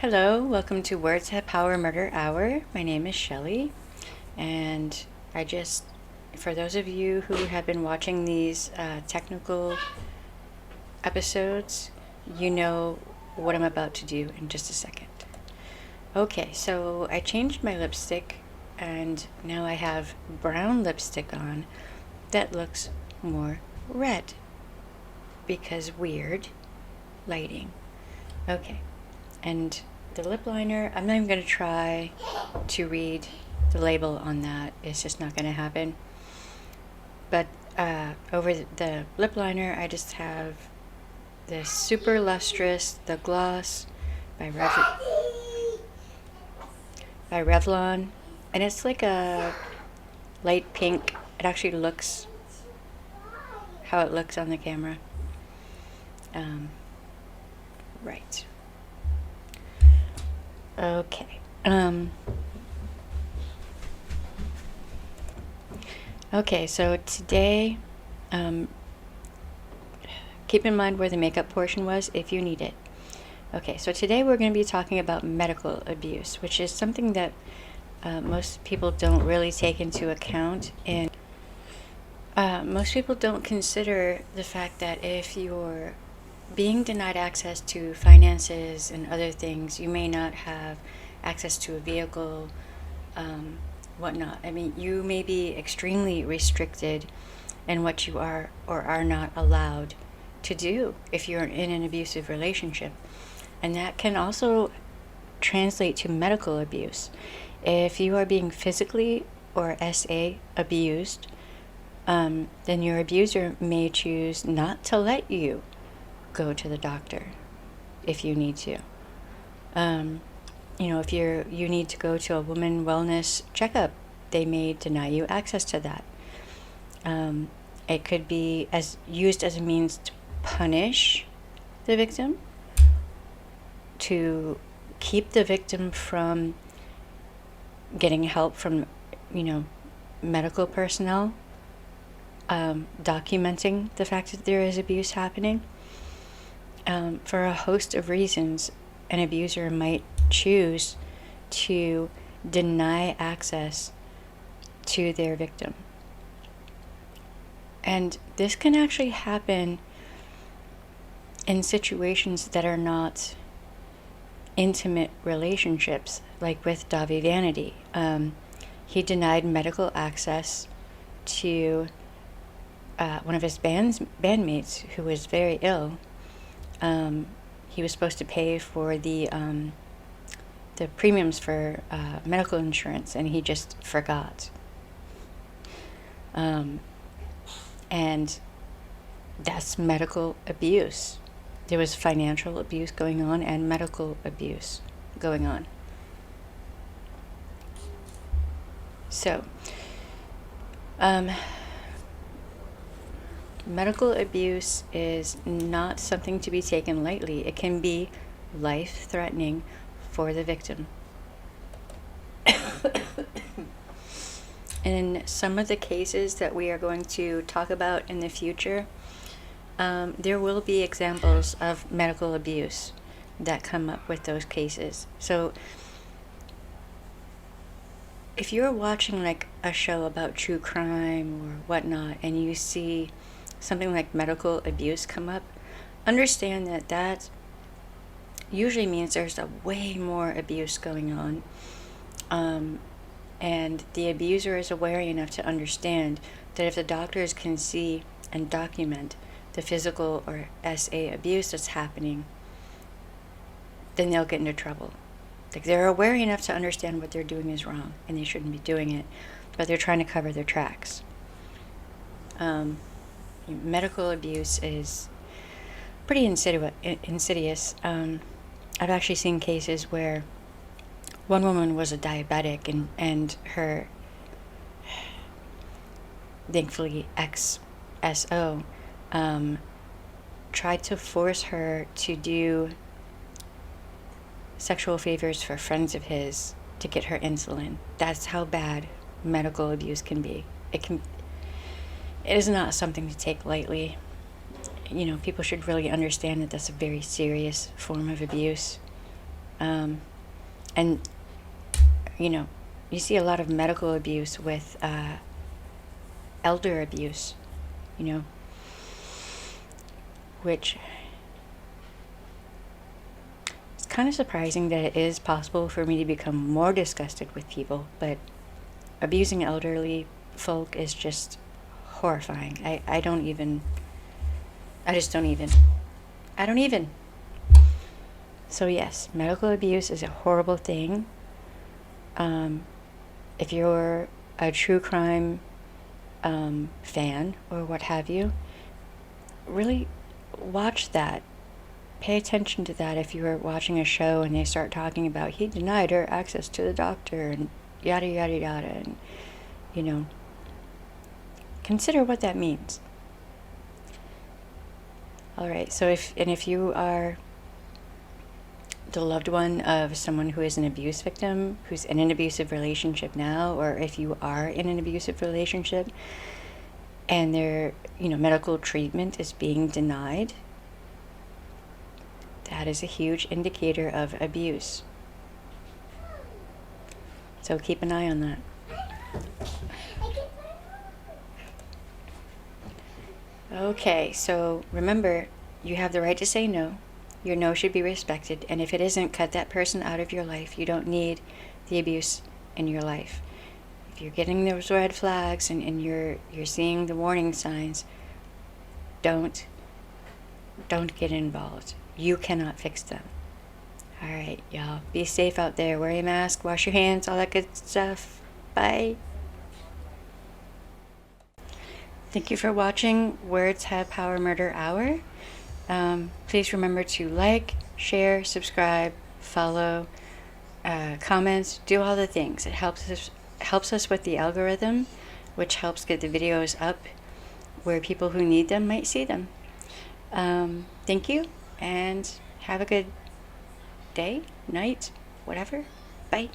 Hello, welcome to Words Have Power Murder Hour. My name is Shelly, and for those of you who have been watching these technical episodes, you know what I'm about to do in just a second. Okay, so I changed my lipstick, and now I have brown lipstick on that looks more red because weird lighting. Okay. And the lip liner, I'm not even going to try to read the label on that. It's just not going to happen. But over the lip liner, I just have the Super Lustrous, the Gloss by Revlon. And it's like a light pink. It actually looks how it looks on the camera. Right. Okay. Okay, so today, keep in mind where the makeup portion was if you need it. Okay, so today we're going to be talking about medical abuse, which is something that most people don't really take into account. And most people don't consider the fact that if you're being denied access to finances and other things, you may not have access to a vehicle, whatnot. I mean, you may be extremely restricted in what you are or are not allowed to do if you're in an abusive relationship. And that can also translate to medical abuse. If you are being physically or SA abused, then your abuser may choose not to let you go to the doctor if you need to. If you need to go to a woman wellness checkup, they may deny you access to that. It could be used as a means to punish the victim, to keep the victim from getting help from, medical personnel, documenting the fact that there is abuse happening. For a host of reasons, an abuser might choose to deny access to their victim. And this can actually happen in situations that are not intimate relationships, like with Davi Vanity. He denied medical access to one of his bandmates who was very ill. He was supposed to pay for the premiums for medical insurance, and he just forgot. And that's medical abuse. There was financial abuse going on and medical abuse going on. So, medical abuse is not something to be taken lightly. It can be life-threatening for the victim. In some of the cases that we are going to talk about in the future, there will be examples of medical abuse that come up with those cases. So if you're watching like a show about true crime or whatnot, and you see something like medical abuse come up, understand that usually means there's a way more abuse going on. And the abuser is aware enough to understand that if the doctors can see and document the physical or SA abuse that's happening, then they'll get into trouble. Like, they're aware enough to understand what they're doing is wrong and they shouldn't be doing it, but they're trying to cover their tracks. Medical abuse is pretty insidious. I've actually seen cases where one woman was a diabetic, and her, thankfully, ex-SO tried to force her to do sexual favors for friends of his to get her insulin. That's how bad medical abuse can be. It is not something to take lightly. People should really understand that that's a very serious form of abuse. And, you know, you see a lot of medical abuse with elder abuse, you know, which it's kind of surprising that it is possible for me to become more disgusted with people, but abusing elderly folk is just horrifying. I don't even, I just don't even, I don't even. So yes, medical abuse is a horrible thing. If you're a true crime fan or what have you, really watch that. Pay attention to that if you are watching a show and they start talking about he denied her access to the doctor and yada yada yada, and you know, consider what that means. All right, so if you are the loved one of someone who is an abuse victim, who's in an abusive relationship now, or if you are in an abusive relationship and their, you know, medical treatment is being denied, that is a huge indicator of abuse. So keep an eye on that. Okay, so remember, you have the right to say no. Your no should be respected, and if it isn't, cut that person out of your life. You don't need the abuse in your life. If you're getting those red flags and you're seeing the warning signs, don't get involved. You cannot fix them. All right, y'all. Be safe out there. Wear a mask, wash your hands, all that good stuff. Bye. Thank you for watching Words Have Power Murder Hour. Please remember to like, share, subscribe, follow, comment, do all the things. It helps us with the algorithm, which helps get the videos up where people who need them might see them. Thank you, and have a good day, night, whatever. Bye.